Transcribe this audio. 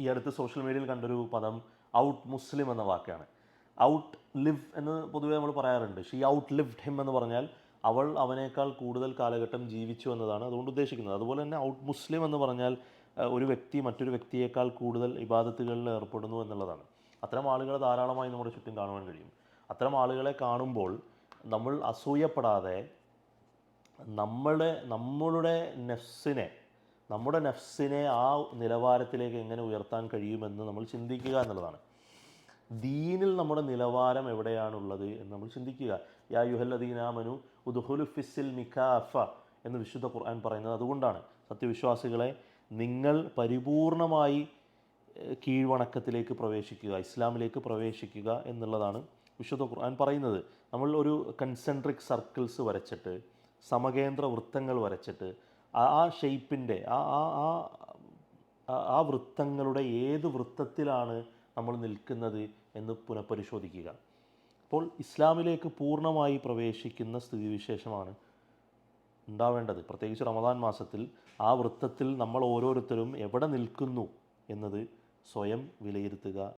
ഈ അടുത്ത് സോഷ്യൽ മീഡിയയിൽ കണ്ടൊരു പദം ഔട്ട് മുസ്ലിം എന്ന വാക്കാണ്. ഔട്ട് ലിവ് എന്ന് പൊതുവേ നമ്മൾ പറയാറുണ്ട്. ഷീ ഔട്ട് ലിവ്ഡ് ഹിം എന്ന് പറഞ്ഞാൽ അവൾ അവനേക്കാൾ കൂടുതൽ കാലഘട്ടം ജീവിച്ചു എന്നതാണ് അതുകൊണ്ട് ഉദ്ദേശിക്കുന്നത്. അതുപോലെ തന്നെ ഔട്ട് മുസ്ലിം എന്ന് പറഞ്ഞാൽ ഒരു വ്യക്തി മറ്റൊരു വ്യക്തിയേക്കാൾ കൂടുതൽ ഇബാദത്തുകളിൽ ഏർപ്പെടുന്നു എന്നുള്ളതാണ്. അത്തരം ആളുകളെ ധാരാളമായി നമ്മുടെ ചുറ്റും കാണുവാൻ കഴിയും. അത്തരം ആളുകളെ കാണുമ്പോൾ നമ്മൾ അസൂയപ്പെടാതെ നമ്മളുടെ നെഫ്സിനെ ആ നിലവാരത്തിലേക്ക് എങ്ങനെ ഉയർത്താൻ കഴിയുമെന്ന് നമ്മൾ ചിന്തിക്കുക എന്നുള്ളതാണ്. ദീനിൽ നമ്മുടെ നിലവാരം എവിടെയാണുള്ളത് എന്ന് നമ്മൾ ചിന്തിക്കുക. യാ യുഹല്ലദീന ആമനു ഉദ്ഖുലു ഫിസ്സിൽമി കാഫ എന്ന് വിശുദ്ധ ഖുർആൻ പറയുന്നത് അതുകൊണ്ടാണ്. സത്യവിശ്വാസികളെ, നിങ്ങൾ പരിപൂർണമായി കീഴ്വണക്കത്തിലേക്ക് പ്രവേശിക്കുക, ഇസ്ലാമിലേക്ക് പ്രവേശിക്കുക എന്നുള്ളതാണ് വിശുദ്ധ ഖുർആൻ പറയുന്നത്. നമ്മൾ ഒരു കൺസെൻട്രിക് സർക്കിൾസ് വരച്ചിട്ട്, സമകേന്ദ്ര വൃത്തങ്ങൾ വരച്ചിട്ട്, ആ ഷെയ്പ്പിൻ്റെ ആ വൃത്തങ്ങളുടെ ഏത് വൃത്തത്തിലാണ് നമ്മൾ നിൽക്കുന്നത് എന്ന് പുനഃപരിശോധിക്കുക. അപ്പോൾ ഇസ്ലാമിലേക്ക് പൂർണ്ണമായി പ്രവേശിക്കുന്ന സ്ഥിതിവിശേഷമാണ് ഉണ്ടാവേണ്ടത്. പ്രത്യേകിച്ച് റമദാൻ മാസത്തിൽ ആ വൃത്തത്തിൽ നമ്മൾ ഓരോരുത്തരും എവിടെ നിൽക്കുന്നു എന്നത് സ്വയം വിലയിരുത്തുക